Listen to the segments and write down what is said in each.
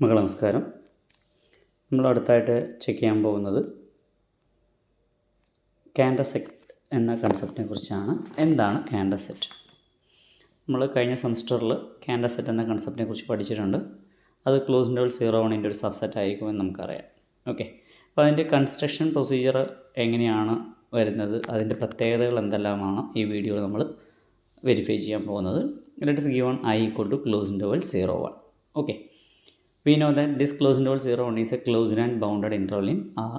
മകളെ നമസ്കാരം. നമ്മൾ അടുത്തായിട്ട് ചെക്ക് ചെയ്യാൻ പോകുന്നത് കാൻഡസെറ്റ് എന്ന കൺസെപ്റ്റിനെ കുറിച്ചാണ്. എന്താണ് കാൻഡസെറ്റ്? നമ്മൾ കഴിഞ്ഞ സെമസ്റ്ററിൽ കാൻഡസെറ്റ് എന്ന കൺസെപ്റ്റിനെ കുറിച്ച് പഠിച്ചിട്ടുണ്ട്. അത് ക്ലോസ് ഇൻ്റർവൽ 0 ഒരു സബ്സെറ്റ് ആയിരിക്കുമെന്ന് നമുക്കറിയാം. ഓക്കെ, അപ്പോൾ അതിൻ്റെ കൺസ്ട്രക്ഷൻ പ്രൊസീജിയർ എങ്ങനെയാണ് വരുന്നത്, അതിൻ്റെ പ്രത്യേകതകൾ എന്തെല്ലാമാണ് ഈ വീഡിയോയിൽ നമ്മൾ വെരിഫൈ ചെയ്യാൻ പോകുന്നത്. Let us given I equal to close interval 0, 1. Okay. We know that this closed interval 0, 1 is a closed and bounded interval in R.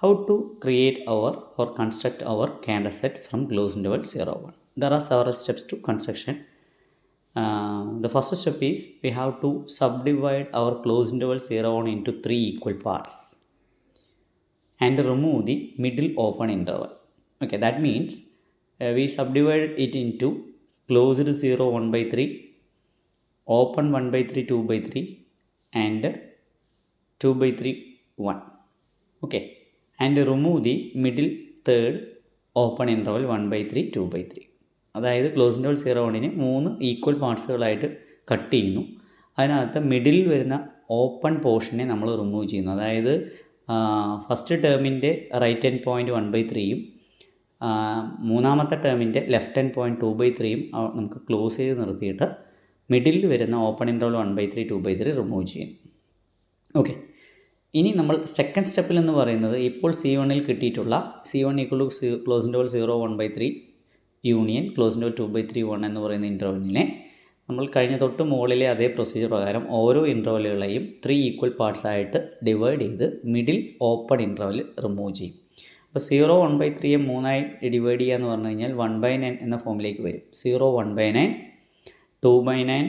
How to create or construct our candidate from closed interval 0, 1? There are several steps to construction. The first step is we have to subdivide our closed interval 0, 1 into 3 equal parts and remove the middle open interval. Okay, that means we subdivide it into closed 0, 1 by 3, open 1 by 3, 2 by 3, and 2 by 3, 1. Okay, and remove the middle third open interval 1 by 3, 2 by 3. അതായത് close interval 0, 1 3 equal പാർട്സുകളായിട്ട് cut ചെയ്യുന്നു. അതിനകത്ത് middle വരുന്ന open പോർഷനെ നമ്മൾ remove ചെയ്യുന്നു. അതായത് first ടേമിൻ്റെ right hand point 1 by 3യും മൂന്നാമത്തെ ടേമിൻ്റെ ലെഫ്റ്റ് ഹാൻഡ് പോയിൻറ്റ് 2 by 3യും നമുക്ക് ക്ലോസ് ചെയ്ത് നിർത്തിയിട്ട് മിഡിൽ വരുന്ന open interval 1 by 3, 2 by 3 remove ചെയ്യും. ഓക്കെ, ഇനി നമ്മൾ സെക്കൻഡ് സ്റ്റെപ്പിൽ എന്ന് പറയുന്നത് ഇപ്പോൾ C1ൽ കിട്ടിയിട്ടുള്ള C1 equal to close interval 0, 1 by 3 union close interval 2 by 3, 1 എന്ന് പറയുന്ന ഇൻ്റർവലിനെ നമ്മൾ കഴിഞ്ഞ തൊട്ട് മുകളിലെ അതേ പ്രൊസീജിയർ പ്രകാരം ഓരോ ഇൻ്റർവലുകളെയും 3 ഈക്വൽ പാർട്സ് ആയിട്ട് ഡിവൈഡ് ചെയ്ത് മിഡിൽ ഓപ്പൺ ഇൻ്റർവൽ റിമൂവ് ചെയ്യും. അപ്പോൾ 0, 1 by 3യെ 3 ഡിവൈഡ് ചെയ്യുക എന്ന് പറഞ്ഞു കഴിഞ്ഞാൽ 1/9 എന്ന ഫോമിലേക്ക് വരും. 0, 1/9, 2/9,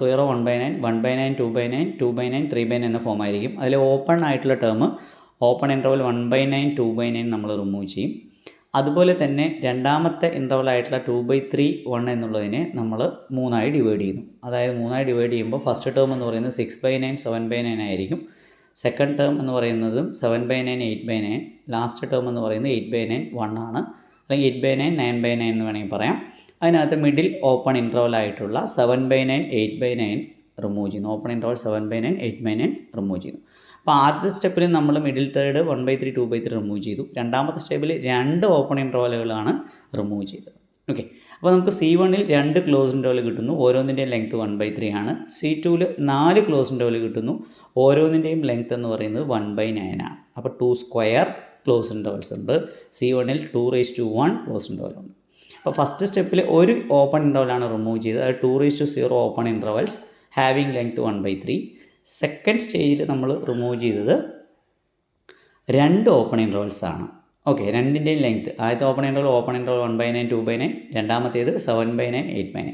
0, 1/9, 1/9, 2/9, 2/9, 3/9 എന്ന ഫോമായിരിക്കും. അതിൽ ഓപ്പൺ ആയിട്ടുള്ള ടേം ഓപ്പൺ ഇൻ്റർവൽ 1/9, 2/9 നമ്മൾ റിമൂവ് ചെയ്യും. അതുപോലെ തന്നെ രണ്ടാമത്തെ ഇൻ്റർവൽ ആയിട്ടുള്ള 2 by 3, 1 എന്നുള്ളതിനെ നമ്മൾ 3 ഡിവൈഡ് ചെയ്യുന്നു. അതായത് 3 ഡിവൈഡ് ചെയ്യുമ്പോൾ ഫസ്റ്റ് ടേം എന്ന് പറയുന്നത് 6/9, 7/9 ആയിരിക്കും. സെക്കൻഡ് ടേം എന്ന് പറയുന്നതും 7/9, 8/9. ലാസ്റ്റ് ടേം എന്ന് പറയുന്നത് 8/9, 1 ആണ്. അല്ലെങ്കിൽ 8/9, 9/9 എന്ന് വേണമെങ്കിൽ പറയാം. അതിനകത്ത് മിഡിൽ ഓപ്പൺ ഇൻ്റർവൽ ആയിട്ടുള്ള 7/9, 8/9 റിമൂവ് ചെയ്യുന്നു. ഓപ്പൺ ഇൻ്റർവൽ 7/9, 8/9 റിമൂവ് ചെയ്യുന്നു. അപ്പോൾ ആദ്യത്തെ സ്റ്റെപ്പിൽ നമ്മൾ middle third 1 by 3, 2 by 3 remove ചെയ്തു. രണ്ടാമത്തെ സ്റ്റെപ്പിൽ 2 ഓപ്പൺ ഇൻ്റർവലുകളാണ് റിമൂവ് ചെയ്തത്. ഓക്കെ, അപ്പോൾ നമുക്ക് C1ൽ 2 ക്ലോസ് ഇൻ്റർവൽ കിട്ടുന്നു. ഓരോന്നിൻ്റെയും ലെങ്ത്ത് 1 by 3 ആണ്. C2ൽ 4 ക്ലോസ് ഇൻ്റർവൽ കിട്ടുന്നു. ഓരോന്നിൻ്റെയും ലെങ്ത്ത് എന്ന് പറയുന്നത് 1/9 ആണ്. അപ്പോൾ 2 സ്ക്വയർ ക്ലോസ് ഇൻ്റർവൽസ് ഉണ്ട്. C1ൽ 2⁻1 ക്ലോസ് ഇൻ്റർവൽ ഉണ്ട്. അപ്പോൾ ഫസ്റ്റ് സ്റ്റെപ്പിൽ ഒരു ഓപ്പൺ ഇൻ്റർവലാണ് റിമൂവ് ചെയ്തത്. അത് 2�0 open intervals having length 1 by 3. Second സ്റ്റേജിൽ നമ്മൾ റിമൂവ് ചെയ്തത് 2 ഓപ്പൺ ഇൻ്റർവൽസ് ആണ്. ഓക്കെ, രണ്ടിൻ്റെയും ലെങ്ത്ത് ആദ്യത്തെ ഓപ്പൺ ഇൻ്റർവൽ 1/9, 2/9, രണ്ടാമത്തേത് 7/9, 8/9.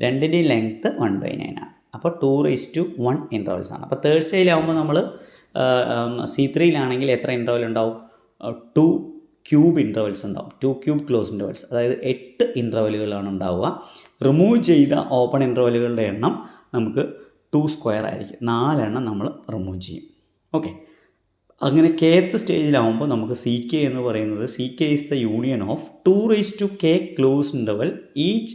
രണ്ടിൻ്റെയും ലെങ്ത്ത് 1/9 ആണ്. അപ്പോൾ 2⁻1 ഇൻ്റർവൽസ് ആണ്. അപ്പോൾ തേർഡ് സ്റ്റേജിലാവുമ്പോൾ നമ്മൾ C3ലാണെങ്കിൽ എത്ര ഇൻ്റർവൽ ഉണ്ടാവും? 2 ക്യൂബ് ഇൻ്റർവൽസ് ഉണ്ടാവും. 2 ക്യൂബ് ക്ലോസ് ഇൻ്റർവൽസ്, അതായത് 8 ഇൻ്റർവലുകളാണ് ഉണ്ടാവുക. റിമൂവ് ചെയ്ത ഓപ്പൺ ഇൻ്റർവലുകളുടെ എണ്ണം നമുക്ക് 2 സ്ക്വയർ ആയിരിക്കും. 4 നമ്മൾ റിമൂവ് ചെയ്യും. ഓക്കെ, അങ്ങനെ kth സ്റ്റേജിലാവുമ്പോൾ നമുക്ക് CK എന്ന് പറയുന്നത് CK is the union of 2⁻k close interval. Each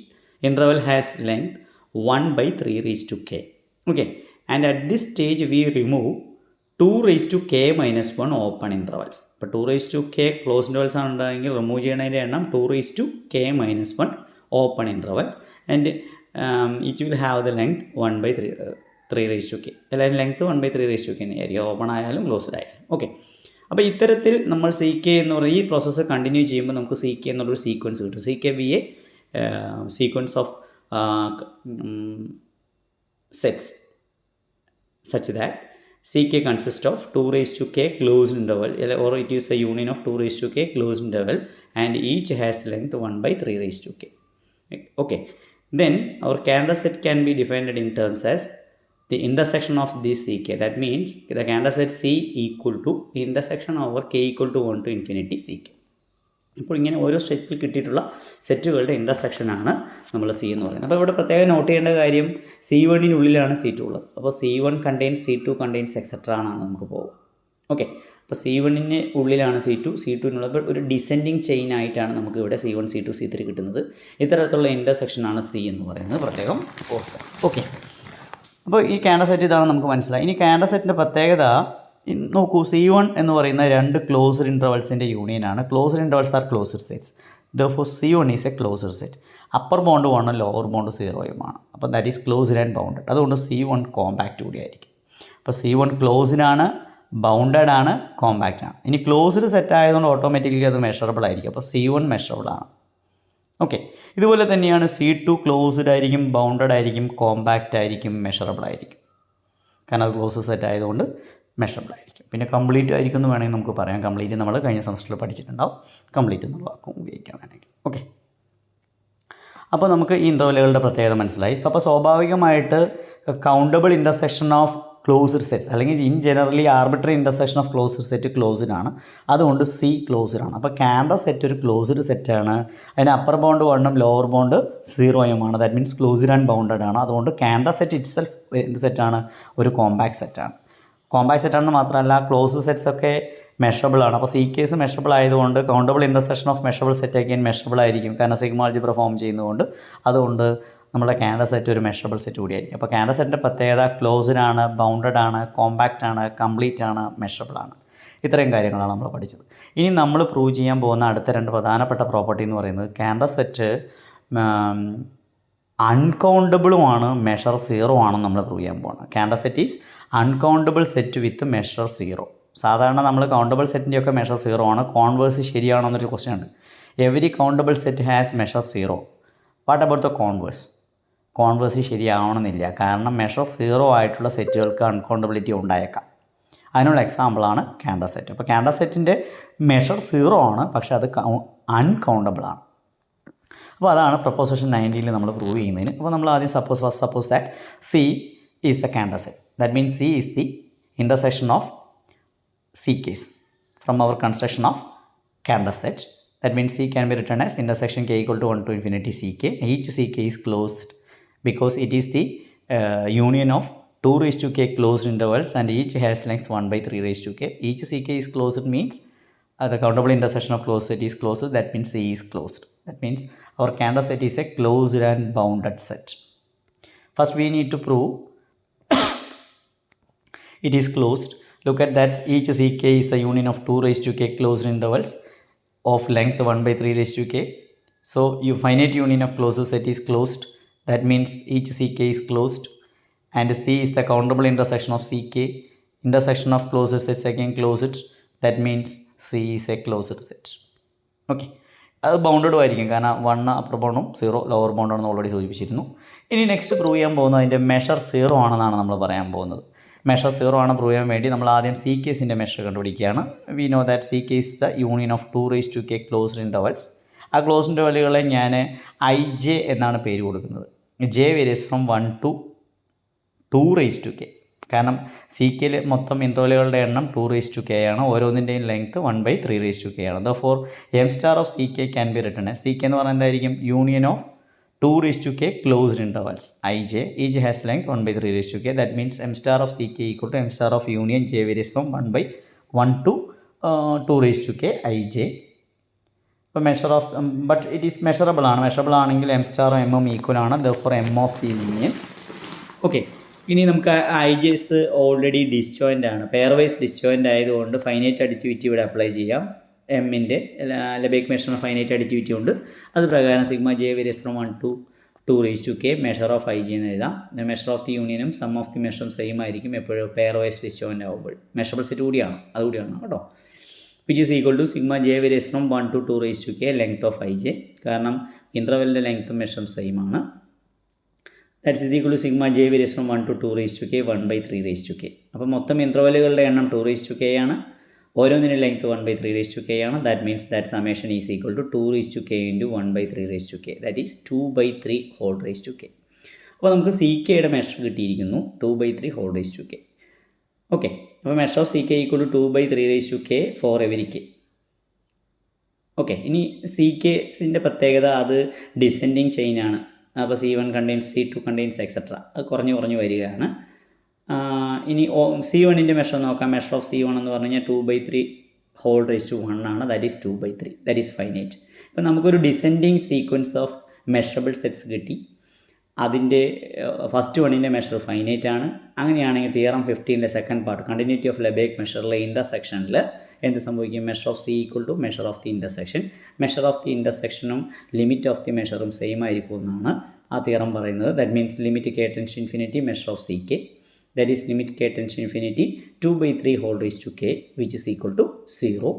interval has length 1 by 3⁻k. Okay, and at this stage V remove 2⁻k-1 open intervals. ഇപ്പോൾ 2⁻k ക്ലോസ് ഇൻ്റർവൽസ് ആണ് ഉണ്ടായെങ്കിൽ remove ചെയ്യണതിൻ്റെ എണ്ണം 2⁻k-1 open interval and it will have the length 1 by 3⁻k. എല്ലാവരും length 1 by 3⁻k ആയിരിക്കും, open ആയാലും closed ആയാലും. Okay, അപ്പോൾ ഇത്തരത്തിൽ നമ്മൾ CK എന്ന് പറയുന്ന ഈ പ്രോസസ്സ് കണ്ടിന്യൂ ചെയ്യുമ്പോൾ നമുക്ക് CK എന്നുള്ളൊരു സീക്വൻസ് കിട്ടും. CK sequence of sets such that CK consists of 2⁻k closed interval, or it is a union of 2⁻k closed interval and each has length 1 by 3⁻k. Okay, then our candidate can be defined in terms as the intersection of this CK. That means the candidate C equal to intersection over K equal to 1 to infinity CK. ഇപ്പോൾ ഇങ്ങനെ ഓരോ സ്റ്റെപ്പിൽ കിട്ടിയിട്ടുള്ള സെറ്റുകളുടെ ഇൻ്റർസെക്ഷനാണ് നമ്മൾ C എന്ന് പറയുന്നത്. അപ്പോൾ ഇവിടെ പ്രത്യേകം നോട്ട് ചെയ്യേണ്ട കാര്യം C1-നുള്ളിലാണ് C2 ഉള്ളത്. അപ്പോൾ C1 contains C2 contains etcetera എന്നാണ് നമുക്ക് പോകുക. ഓക്കെ, അപ്പോൾ C1-ന് ഉള്ളിലാണ് C2, C2-നുള്ളത് ഒരു ഡിസെൻഡിങ് ചെയിൻ ആയിട്ടാണ് നമുക്ക് ഇവിടെ C1, C2, C3 കിട്ടുന്നത്. ഇത്തരത്തിലുള്ള ഇൻ്റർസെക്ഷനാണ് C എന്ന് പറയുന്നത്, പ്രത്യേകം ഓർക്കുക. ഓക്കെ, അപ്പോൾ ഈ കാൻഡ സെറ്റ് ഇതാണ് നമുക്ക് മനസ്സിലായി. ഇനി കാൻഡ സെറ്റിൻ്റെ പ്രത്യേകത നോക്കൂ, C1 എന്ന് പറയുന്ന രണ്ട് ക്ലോസ്ഡ് ഇൻ്റർവൽസിൻ്റെ യൂണിയനാണ്. Closed intervals are closed sets. Therefore C1 is a closed set. Upper bound 1 lower bound 0 അപ്പോൾ that is closed and bounded. അതുകൊണ്ട് C1 കോമ്പാക്റ്റ് കൂടി ആയിരിക്കും. അപ്പോൾ C1 ക്ലോസ്ഡ് ആണ്, ബൗണ്ടഡ് ആണ്, കോമ്പാക്റ്റ് ആണ്. ഇനി ക്ലോസ്ഡ് സെറ്റ് ആയതുകൊണ്ട് ഓട്ടോമാറ്റിക്കലി അത് മെഷറബിൾ ആയിരിക്കും. അപ്പോൾ C1 മെഷറബിൾ ആണ്. ഓക്കെ, ഇതുപോലെ തന്നെയാണ് C2 ക്ലോസ്ഡ് ആയിരിക്കും, ബൗണ്ടഡ് ആയിരിക്കും, കോമ്പാക്റ്റ് ആയിരിക്കും, മെഷറബിൾ ആയിരിക്കും. കാരണം അത് ക്ലോസ്ഡ് സെറ്റ് ആയതുകൊണ്ട് മെഷറബിൾ ആയിരിക്കും. പിന്നെ കംപ്ലീറ്റ് ആയിരിക്കും എന്ന് വേണമെങ്കിൽ നമുക്ക് പറയാം. കംപ്ലീറ്റ് നമ്മൾ കഴിഞ്ഞ സെമസ്റ്ററിൽ പഠിച്ചിട്ടുണ്ടാവും. കംപ്ലീറ്റ് എന്നുള്ള വാക്കും ഉപയോഗിക്കാൻ വേണമെങ്കിൽ. ഓക്കെ, അപ്പോൾ നമുക്ക് ഈ ഇൻ്റർവെല്ലുകളുടെ പ്രത്യേകത മനസ്സിലായി. അപ്പോൾ സ്വാഭാവികമായിട്ട് countable intersection of closed sets അല്ലെങ്കിൽ in generally arbitrary intersection of closed set closed ആണ്. അതുകൊണ്ട് C ക്ലോസ്ഡ് ആണ്. അപ്പോൾ കാൻഡ സെറ്റ് ഒരു ക്ലോസ്ഡ് സെറ്റാണ്. അതിന് upper bound 1 lower bound 0 that means closed and bounded ആണ്. അതുകൊണ്ട് കാൻഡ സെറ്റ് ഇറ്റ് സെൽഫ് എന്ത് സെറ്റാണ്? ഒരു കോമ്പാക്ട് സെറ്റാണ്. കോമ്പാക്ട് സെറ്റാണെന്ന് മാത്രമല്ല ക്ലോസ്ഡ് സെറ്റ്സ് ഒക്കെ മെഷറബിൾ ആണ്. അപ്പോൾ CKs മെഷറബിൾ ആയതുകൊണ്ട് countable intersection of measurable set again measurable ആയിരിക്കും. കാരണം സിഗ്മ ആൾജിബ്ര ഫോം ചെയ്യുന്നതുകൊണ്ട്. അതുകൊണ്ട് നമ്മുടെ കാൻഡ സെറ്റ് ഒരു മെഷറബിൾ സെറ്റ് കൂടിയായിരിക്കും. അപ്പോൾ കാൻഡ സെറ്റിൻ്റെ പ്രത്യേകത ക്ലോസ്ഡ് ആണ്, ബൗണ്ടഡ് ആണ്, കോമ്പാക്റ്റ് ആണ്, കംപ്ലീറ്റ് ആണ്, മെഷറബിൾ ആണ്. ഇത്രയും കാര്യങ്ങളാണ് നമ്മൾ പഠിച്ചത്. ഇനി നമ്മൾ പ്രൂവ് ചെയ്യാൻ പോകുന്ന അടുത്ത രണ്ട് പ്രധാനപ്പെട്ട പ്രോപ്പർട്ടി എന്ന് പറയുന്നത് കാൻഡ സെറ്റ് അൺകൗണ്ടബിളുമാണ്, മെഷർ 0 ആണെന്ന് നമ്മൾ പ്രൂവ് ചെയ്യാൻ പോകുന്നത്. Cantor set is uncountable set with measure 0. സാധാരണ നമ്മൾ കൗണ്ടബിൾ സെറ്റിൻ്റെയൊക്കെ മെഷർ 0 ആണ്. കോൺവേഴ്സ് ശരിയാണോ എന്നൊരു ക്വസ്റ്റ്യൻ ഉണ്ട്. Every countable set has measure 0. What about the converse? Converse ശരിയാവണമെന്നില്ല. കാരണം മെഷർ 0 ആയിട്ടുള്ള സെറ്റുകൾക്ക് അൺകൗണ്ടബിലിറ്റി ഉണ്ടായേക്കാം. അതിനുള്ള എക്സാമ്പിളാണ് കാൻഡ സെറ്റ്. അപ്പോൾ കാൻഡ സെറ്റിൻ്റെ മെഷർ 0 ആണ്, പക്ഷേ അത് അൺകൗണ്ടബിൾ ആണ്. അപ്പോൾ അതാണ് പ്രൊപ്പോസിഷൻ 19 നമ്മൾ പ്രൂവ് ചെയ്യുന്നതിന്. അപ്പോൾ നമ്മൾ ആദ്യം suppose that C is the Cantor set. That means C is the intersection of CKs from our construction of Cantor set. That means C can be written as intersection K equal to 1 to infinity CK. Each CK is closed because it is the union of 2 raised to K closed intervals and each has length 1 by 3 raised to K. Each CK is closed means the countable intersection of closed set is closed. That means C is closed. That means our Cantor set is a closed and bounded set. First we need to prove it is closed. Look at that, each CK is the union of 2 raised to K closed intervals of length 1 by 3 raised to K. So your finite union of closed set is closed. That means each CK is closed. And C is the countable intersection of CK. Intersection of closed sets again closed. That means C is a closed set. Okay. അത് ബൗണ്ടഡും ആയിരിക്കും. കാരണം 1 upper ബൗണ്ടും 0 lower ബൗണ്ടാണെന്ന് already സൂചിപ്പിച്ചിരുന്നു. ഇനി next prove ചെയ്യാൻ പോകുന്നത് അതിൻ്റെ measure 0 ആണെന്നാണ് നമ്മൾ പറയാൻ പോകുന്നത്. മെഷർ 0 ആണ് പ്രൂവ് ചെയ്യാൻ വേണ്ടി നമ്മൾ ആദ്യം CKസിൻ്റെ മെഷർ കണ്ടുപിടിക്കുകയാണ്. We know that CK is the union of 2 raised to K closed intervals. ആ ക്ലോസ്ഡ് ഇൻ്റർവലുകളെ ഞാൻ IJ എന്നാണ് പേര് കൊടുക്കുന്നത്. J varies from 1 to 2 raised to K. കാരണം CKയിൽ മൊത്തം ഇൻ്റർവലുകളുടെ എണ്ണം 2 raised to K ആണ്. ഓരോന്നിൻ്റെയും length 1 by 3 raised to K ആണ്. Therefore M star of CK can be written as CK എന്ന് പറയുന്നത് എന്തായിരിക്കും? Union of 2 raised to K closed intervals IJ. Each has length 1 by 3 raised to K. That means M star of CK equal to M star of union J varies from 1 by 1 to 2 raised to K IJ. അപ്പോൾ measure of but it is measurable ആണ്. Measurable ആണെങ്കിൽ M star M equal ആണ്. Therefore M of the union. Okay, ഇനി നമുക്ക് IJs already disjoint ആണ്. Pair vice disjoint ആയതുകൊണ്ട് finite additivity ഇവിടെ apply ചെയ്യാം. എമ്മിൻ്റെ ലെബേക്ക് മെഷറിന് ഫൈനൈറ്റ് അഡിറ്റിവിറ്റി ഉണ്ട്. അത് പ്രകാരം sigma J varies from 1 to 2 raised to K measure of IJ എന്ന് എഴുതാം. മെഷർ ഓഫ് ദി യൂണിയനും സം ഓഫ് ദി മെഷറും സെയിം ആയിരിക്കും എപ്പോഴും പെയർ വൈസ് ഡിസ്ജോയിൻ്റ് ആകുമ്പോൾ. മെഷറബിൾ സെറ്റ് കൂടിയാണ്, അതുകൂടിയാണ് കേട്ടോ. Which is equal to sigma J varies from 1 to 2 raised to K length of IJ. കാരണം ഇൻ്റർവെല്ലിൻ്റെ ലെങ്ത്തും മെഷറും സെയിം ആണ്. That's is equal to sigma J varies from 1 to 2 raised to K 1 by 3 raised to K. അപ്പോൾ മൊത്തം ഇൻ്റർവെല്ലുകളുടെ എണ്ണം 2 raised to K ആണ്. ഓരോന്നിനും length 1 by 3 raised to K ആണ്. That means that summation is equal to 2 raised to K into 1 by 3 raised to K. ദാറ്റ് is 2 by 3 whole raised to K. അപ്പോൾ നമുക്ക് CKയുടെ measure കിട്ടിയിരിക്കുന്നു 2 by 3 whole raised to K. Okay, അപ്പോൾ measure of CK equal to 2 by 3 raised to K for every K. Okay, ഇനി CKസിൻ്റെ പ്രത്യേകത അത് descending ചെയിനാണ്. അപ്പോൾ C1 contains C2 contains etcetera. അത് കുറഞ്ഞു വരികയാണ്. ഇനി C1ൻ്റെ മെഷർ നോക്കാം. മെഷർ ഓഫ് C1 എന്ന് പറഞ്ഞു കഴിഞ്ഞാൽ 2 by 3 ഹോൾ raised to 1 ആണ്. That is 2 by 3. That is finite. അപ്പോൾ നമുക്കൊരു descending sequence of measurable sets കിട്ടി. അതിൻ്റെ ഫസ്റ്റ് വണ്ണിൻ്റെ മെഷർ ഫൈനൈറ്റ് ആണ്. അങ്ങനെയാണെങ്കിൽ theorem 15 second part continuity of Lebesgue മെഷറിലെ ഇൻ്റർസെക്ഷനിൽ എന്ത് സംഭവിക്കും? Measure of C equal to measure of the intersection. Measure of the ഇൻ്റർസെക്ഷനും ലിമിറ്റ് ഓഫ് ദി മെഷറും സെയിം ആയിരിക്കും എന്നാണ് ആ തിയറം പറയുന്നത്. That means limit K tends to infinity measure of C K, that is limit K tends to infinity 2/3 whole raise to K which is equal to 0.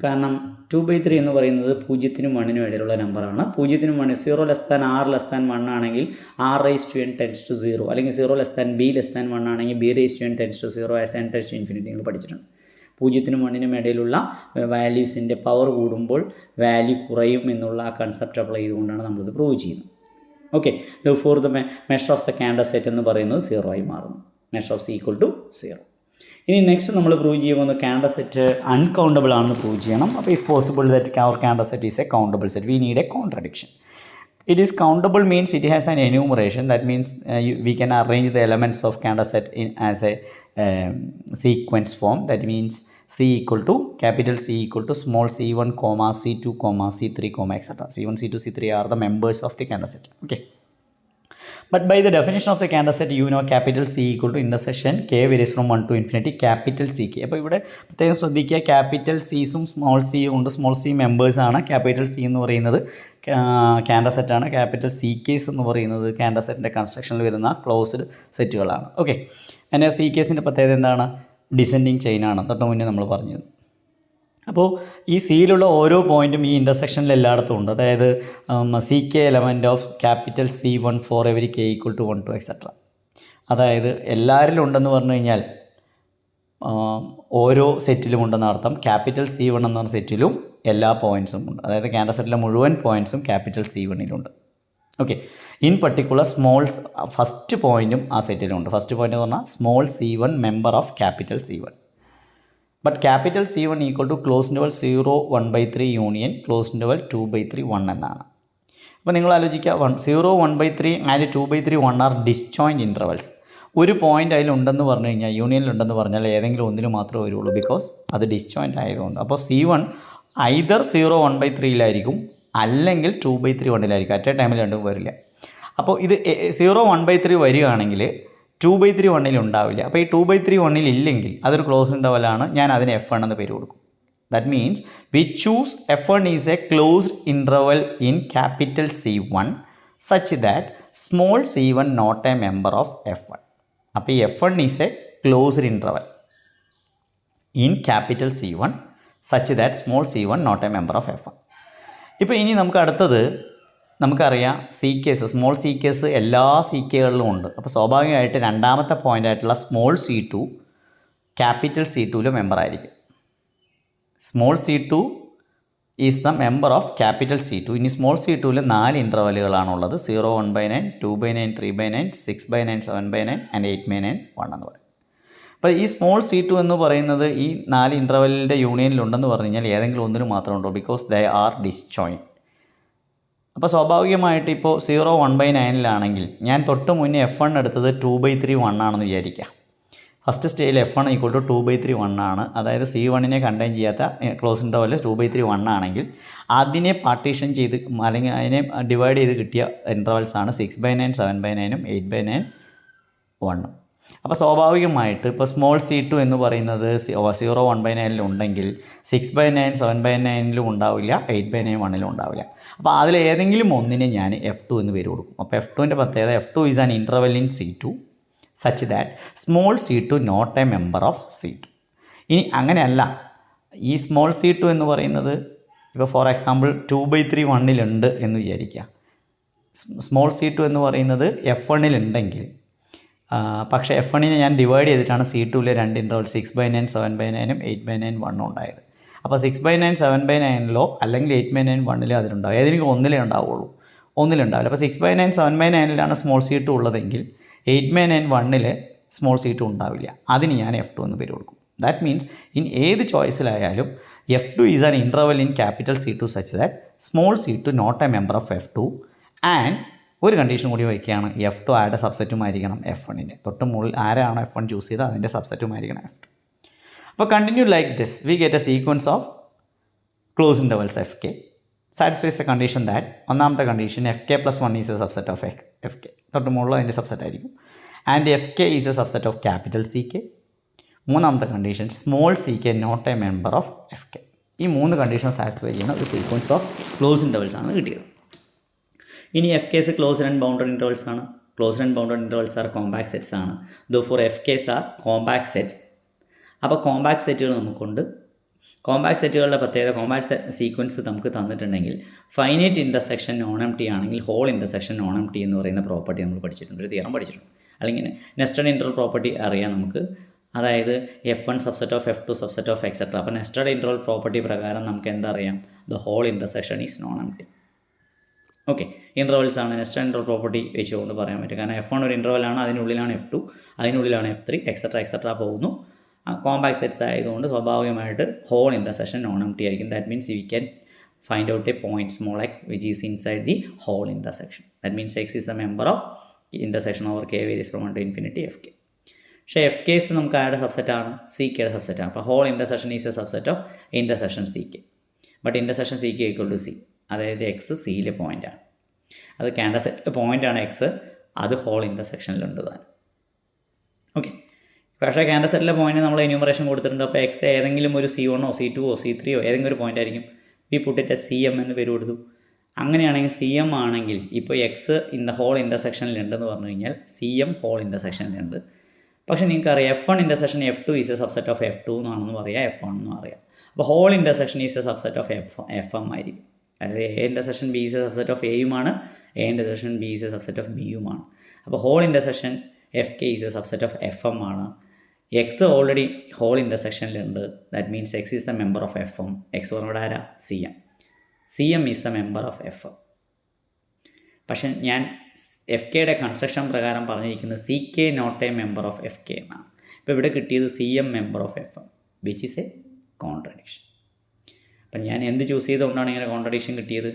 കാരണം 2/3 എന്ന് പറയുന്നത് 0-നും 1-നും ഇടയിലുള്ള നമ്പറാണ്. 0-നും 1 0 less than r less than 1 ആണെങ്കിൽ r raise to n tends to 0, അല്ലെങ്കിൽ 0 less than b less than 1 ആണെങ്കിൽ b raise to n tends to 0 as n tends to infinity നിങ്ങൾ പഠിച്ചിട്ടുണ്ട്. 0-നും 1-നും ഇടയിലുള്ള വാല്യൂസിൻ്റെ പവർ കൂടുമ്പോൾ വാല്യൂ കുറയും എന്നുള്ള ആ കൺസെപ്റ്റ് അപ്ലൈ ചെയ്തുകൊണ്ടാണ് നമ്മളിത് പ്രൂവ് ചെയ്യുന്നത്. Okay, for the measure of the Cantor set എന്ന് പറയുന്നത് 0 ആയി മാറുന്നു. Measure of C equal to 0. ഇനി നെക്സ്റ്റ് നമ്മൾ പ്രൂവ് ചെയ്യുമ്പോൾ കാൻഡർ സെറ്റ് അൺകൗണ്ടബിൾ ആണെന്ന് പ്രൂവ് ചെയ്യണം. അപ്പോൾ if possible that our Cantor set is a countable set, we need a contradiction. It is countable means it has an enumeration. That means we can arrange the elements of cantor set as a sequence form. That means C equal to capital C equal to small c1 comma c2 comma c3 comma etc. c1 c2 c3 are the members of the cantor set. Okay, but by the definition of the cantor set you know capital C equal to intersection k varies from 1 to infinity capital CK. അപ്പോൾ ഇവിടെ പ്രത്യേകം ശ്രദ്ധിക്കുക, capital സീസും small C ഉണ്ട്. Small C മെമ്പേഴ്സാണ്. Capital C എന്ന് പറയുന്നത് കാൻഡർ സെറ്റാണ്. ക്യാപിറ്റൽ സി കേസ് എന്ന് പറയുന്നത് കാൻഡർ സെറ്റിൻ്റെ കൺസ്ട്രക്ഷനിൽ വരുന്ന ക്ലോസ്ഡ് സെറ്റുകളാണ്. ഓക്കെ, അതിൻ്റെ സി കേസിൻ്റെ പ്രത്യേകത എന്താണ്? ഡിസെൻഡിങ് ചെയിനാണ്. തൊട്ട് മുന്നേ നമ്മൾ പറഞ്ഞത്. അപ്പോൾ ഈ സിയിലുള്ള ഓരോ പോയിൻറ്റും ഈ ഇൻ്റർസെക്ഷനിൽ എല്ലായിടത്തും ഉണ്ട്. അതായത് C K element of capital C1 for every K equal to 1 2 etcetera. അതായത് എല്ലാവരിലും ഉണ്ടെന്ന് പറഞ്ഞു കഴിഞ്ഞാൽ ഓരോ സെറ്റിലും ഉണ്ടെന്ന് അർത്ഥം. ക്യാപിറ്റൽ C1 എന്ന് പറഞ്ഞ സെറ്റിലും എല്ലാ പോയിൻറ്സും ഉണ്ട്. അതായത് കാൻഡർ സെറ്റിലെ മുഴുവൻ പോയിൻറ്സും ക്യാപിറ്റൽ C1-ലുണ്ട്. ഓക്കെ, ഇൻ പർട്ടിക്കുലർ സ്മോൾസ് ഫസ്റ്റ് പോയിൻറ്റും ആ സെറ്റിലുണ്ട്. ഫസ്റ്റ് പോയിൻ്റ് എന്ന് പറഞ്ഞാൽ small C1 member of capital C1. But capital C1 equal to close interval 0 1/3 union close interval 2/3 1 എന്നാണ്. അപ്പോൾ നിങ്ങൾ ആലോചിക്കുക, 0 1/3 ആൻഡ് 2/3 1 ആർ ഡിസ്ജോയിൻറ്റ് ഇൻ്റർവൽസ്. ഒരു പോയിൻ്റ് അതിലുണ്ടെന്ന് പറഞ്ഞു കഴിഞ്ഞാൽ, യൂണിയനിലുണ്ടെന്ന് പറഞ്ഞാൽ ഏതെങ്കിലും ഒന്നിൽ മാത്രമേ വരുള്ളൂ, ബിക്കോസ് അത് ഡിസ്ജോയിൻ്റ് ആയതുകൊണ്ട്. അപ്പോൾ C1 ഐദർ 0 1/3-ലായിരിക്കും അല്ലെങ്കിൽ 2/3 1-ലായിരിക്കും. അറ്റ് എ ടൈമിൽ രണ്ടും വരില്ല. അപ്പോൾ ഇത് 0 1/3 വരികയാണെങ്കിൽ 2/3 1-ൽ ഉണ്ടാവില്ല. അപ്പോൾ ഈ 2/3 1-ൽ ഇല്ലെങ്കിൽ അതൊരു ക്ലോസ് ഇൻ്റർവലാണ്. ഞാൻ അതിന് F1 എന്ന് പേര് കൊടുക്കും. That means we choose F1 is a closed interval in capital C1 such that small c1 not a member of F1. അപ്പോൾ ഈ F1 is a closed interval in capital C1 such that small c1 not a member of F1. ഇപ്പോൾ ഇനി നമുക്ക് അടുത്തത് നമുക്കറിയാം C K's, small C K's എല്ലാ C കെകളിലും ഉണ്ട്. അപ്പോൾ സ്വാഭാവികമായിട്ട് രണ്ടാമത്തെ പോയിൻ്റ് ആയിട്ടുള്ള സ്മോൾ C2 ക്യാപിറ്റൽ C2-ലും മെമ്പറായിരിക്കും. Small C2 is the member of capital C2. ഇനി സ്മോൾ C2-ൽ 4 ഇൻ്റർവലുകളാണുള്ളത്. 0 1/9 2/9 3/9 6/9 7/9 ആൻഡ് 8/9 1 എന്ന് പറയും. അപ്പോൾ ഈ സ്മോൾ C2 എന്ന് പറയുന്നത് ഈ 4 ഇൻ്റർവലിൻ്റെ യൂണിയനിലുണ്ടെന്ന് പറഞ്ഞു കഴിഞ്ഞാൽ ഏതെങ്കിലും ഒന്നിന് മാത്രമേ ഉണ്ടോ, ബിക്കോസ് ദേ ആർ ഡിസ്ജോയിൻറ്റ്. അപ്പോൾ സ്വാഭാവികമായിട്ട് ഇപ്പോൾ 0 1/9-ലാണെങ്കിൽ ഞാൻ തൊട്ട് മുന്നേ F1 എടുത്തത് 2/3 1 ആണെന്ന് വിചാരിക്കുക. ഫസ്റ്റ് സ്റ്റേജിൽ F1 ഈക്വൽ ടു 2/3 1 ആണ്. അതായത് C1-നെ കണ്ടെയ്ൻ ചെയ്യാത്ത ക്ലോസ് ഇൻ്റർവൽ 2/3 1 ആണെങ്കിൽ അതിനെ പാർട്ടീഷൻ ചെയ്ത് അല്ലെങ്കിൽ അതിനെ ഡിവൈഡ് ചെയ്ത് കിട്ടിയ ഇൻ്റർവൽസാണ് 6/9 7/9 8/9 1. അപ്പോൾ സ്വാഭാവികമായിട്ട് ഇപ്പോൾ സ്മോൾ C2 എന്ന് പറയുന്നത് 0 1/9 ഉണ്ടെങ്കിൽ 6/9 7/9 ഉണ്ടാവില്ല, 8/9 1 ഉണ്ടാവില്ല. അപ്പോൾ അതിൽ ഏതെങ്കിലും ഒന്നിനെ ഞാൻ F2 എന്ന് പേര് കൊടുക്കും. അപ്പോൾ F2-ൻ്റെ പ്രത്യേകത F2 is an interval in C2 such that small C2 not a member of C2. ഇനി അങ്ങനെയല്ല, ഈ സ്മോൾ C2 എന്ന് പറയുന്നത് ഇപ്പോൾ ഫോർ എക്സാമ്പിൾ 2/3 1-ലുണ്ട് എന്ന് വിചാരിക്കുക. സ്മോൾ C2 എന്ന് പറയുന്നത് F1-ലുണ്ടെങ്കിൽ പക്ഷേ F1-നെ ഞാൻ ഡിവൈഡ് ചെയ്തിട്ടാണ് C2-ലെ 2 ഇൻ്റർവൽ 6/9 7/9 8/9 1 ഉണ്ടായത്. അപ്പോൾ 6/9 7/9-ലോ അല്ലെങ്കിൽ 8/9 1-ലോ അതിലുണ്ടാവും. ഏതെങ്കിലും ഒന്നിലേ ഉണ്ടാവുള്ളൂ, ഒന്നിലുണ്ടാവില്ല. അപ്പോൾ 6/9 7/9-ലാണ് സ്മോൾ C2 ഉള്ളതെങ്കിൽ 8/9 1-ൽ സ്മോൾ C2 ഉണ്ടാവില്ല. അതിന് ഞാൻ F2 എന്ന് പേര് കൊടുക്കും. ദാറ്റ് മീൻസ് ഇൻ ഏത് ചോയ്സിലായാലും F2 is an interval in capital C2 such that small C2 not a member of F2 and ഒരു കണ്ടീഷൻ കൂടി വയ്ക്കുകയാണ്, F2 ആരുടെ സബ്സെറ്റുമായിരിക്കണം F1-ൻ്റെ. തൊട്ട് മുകളിൽ ആരാണോ F1 ചൂസ് ചെയ്തത് അതിൻ്റെ സബ്സെറ്റുമായിരിക്കണം F2. അപ്പോൾ continue like this we get a sequence of closed intervals Fk satisfies the condition that ഒന്നാമത്തെ condition F K plus 1 is a subset of F K, തൊട്ട് മുകളിൽ അതിൻ്റെ സബ്സെറ്റ് ആയിരിക്കും. And F K is a subset of capital C K. മൂന്നാമത്തെ condition small C K not a member of F K. ഈ 3 condition satisfy ചെയ്യുന്ന ഒരു sequence of closed intervals ആണ് കിട്ടിയത്. ഇനി F K's closed and bounded intervals ആണ്. Closed and bounded intervals are compact sets ആണ്. Therefore F K's are compact sets. അപ്പോൾ compact സെറ്റുകൾ നമുക്കുണ്ട്. കോമ്പാക്ട് സെറ്റുകളുടെ പ്രത്യേകത, കോമ്പാക്ട് സീക്വൻസ് നമുക്ക് തന്നിട്ടുണ്ടെങ്കിൽ finite intersection non empty ആണെങ്കിൽ whole intersection non empty എന്ന് പറയുന്ന പ്രോപ്പർട്ടി നമ്മൾ പഠിച്ചിട്ടുണ്ട്, ഒരു തിയറം പഠിച്ചിട്ടുണ്ട്. അല്ലെങ്കിൽ നെസ്റ്റഡ് ഇൻ്റർവൽ പ്രോപ്പർട്ടി അറിയാം നമുക്ക്. അതായത് F1 subset of F2 subset of etcetera. അപ്പോൾ നെസ്റ്റഡ് ഇൻ്റർവൽ പ്രോപ്പർട്ടി പ്രകാരം നമുക്ക് എന്തറിയാം? The whole intersection is non empty. Okay, intervals ആണ്, നെസ്റ്റഡ് ഇൻ്റർവൽ പ്രോപ്പർട്ടി വെച്ചുകൊണ്ട് പറയാൻ പറ്റും. കാരണം F1 ഒരു ഇൻ്റർവലാണ്, അതിനുള്ളിലാണ് F2, അതിനുള്ളിലാണ് F3 എക്സെട്ര പോകുന്നു. കോമ്പാക്ട് സെറ്റ്സ് ആയതുകൊണ്ട് സ്വാഭാവികമായിട്ട് whole intersection non empty ആയിരിക്കും. That means we can find out a point small x which is inside the whole intersection. That means X is the member of intersection over K varies from 1 to infinity F K. പക്ഷേ F K's നമുക്ക് ആരുടെ സബ്സെറ്റാണ്? C കെയുടെ സബ്സെറ്റാണ്. അപ്പോൾ whole intersection is a subset of intersection C K. But intersection C K equal to C, അതായത് X സിയിലെ പോയിൻ്റാണ്. അത് കാൻഡൽ സെറ്റിലെ പോയിൻ്റാണ് എക്സ്, അത് ഹോൾ ഇൻ്റർസെക്ഷനിലുണ്ട് താൻ. ഓക്കെ, പക്ഷേ കാൻഡൽ സെറ്റിലെ പോയിന്റ് നമ്മൾ എന്യൂമറേഷൻ കൊടുത്തിട്ടുണ്ട്. അപ്പോൾ എക്സ് ഏതെങ്കിലും ഒരു C1 C2 C3 ഏതെങ്കിലും ഒരു പോയിൻ്റ് ആയിരിക്കും. വി പുട്ടിട്ട് CM എന്ന് പേര് കൊടുത്തു. അങ്ങനെയാണെങ്കിൽ CM ആണെങ്കിൽ ഇപ്പോൾ എക്സ് ഇൻ ദ ഹോൾ ഇൻ്റർസെക്ഷനിലുണ്ടെന്ന് പറഞ്ഞു കഴിഞ്ഞാൽ CM ഹോൾ ഇൻ്റർസെക്ഷനിലുണ്ട്. പക്ഷേ നിങ്ങൾക്കറിയാം F1 intersection F2 is a subset of F2 എന്നാണെന്ന് പറയാം, F1 എന്നും അറിയാം. അപ്പോൾ whole intersection is a subset of FM ആയിരിക്കും. അതായത് A intersection B is a subset of എയുമാണ്, A intersection B is a subset of ബിയുമാണ്. അപ്പോൾ whole intersection FK is a subset of FM ആണ്. എക്സ് ഓൾറെഡി ഹോൾ ഇൻ്റർസെക്ഷനിലുണ്ട്. That means X is the member of FM. X പറഞ്ഞോട് ആരാ? CM is the member of FM. പക്ഷേ ഞാൻ F കെയുടെ construction പ്രകാരം പറഞ്ഞിരിക്കുന്നത് CK not a member of FK എന്നാണ്. ഇപ്പോൾ ഇവിടെ കിട്ടിയത് CM member of FM which is a contradiction. അപ്പം ഞാൻ എന്ത് ചൂസ് ചെയ്തുകൊണ്ടാണ് ഇങ്ങനെ കോൺട്രഡിക്ഷൻ കിട്ടിയത്?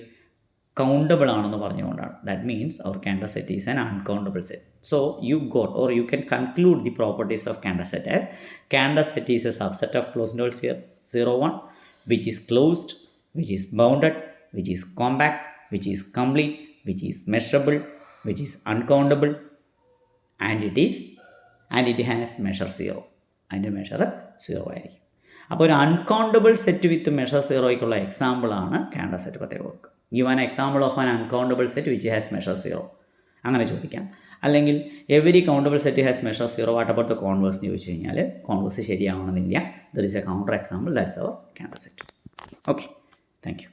കൗണ്ടബിൾ ആണെന്ന് പറഞ്ഞുകൊണ്ടാണ്. That means our Cantor set is an uncountable set. So you got or you can conclude the properties of Cantor set as Cantor set is a subset of closed intervals 0, 1 which is closed, which is bounded, which is compact, which is complete, which is measurable, which is uncountable, and it has measure 0. അതിൻ്റെ measure 0 ആയിരിക്കും. അപ്പോൾ ഒരു uncountable set with measure 0യ്ക്കുള്ള എക്സാമ്പിളാണ് Cantor set. പ്രത്യേകം ഓർക്കുക. Give an example of an uncountable set which has measure 0 അങ്ങനെ ചോദിക്കാം. അല്ലെങ്കിൽ every countable set has measure 0, what about the converse എന്ന് ചോദിച്ചു കഴിഞ്ഞാൽ കോൺവേഴ്സ് ശരിയാവണമെന്നില്ല. There is a counter example, that's our Cantor set. Okay, thank U.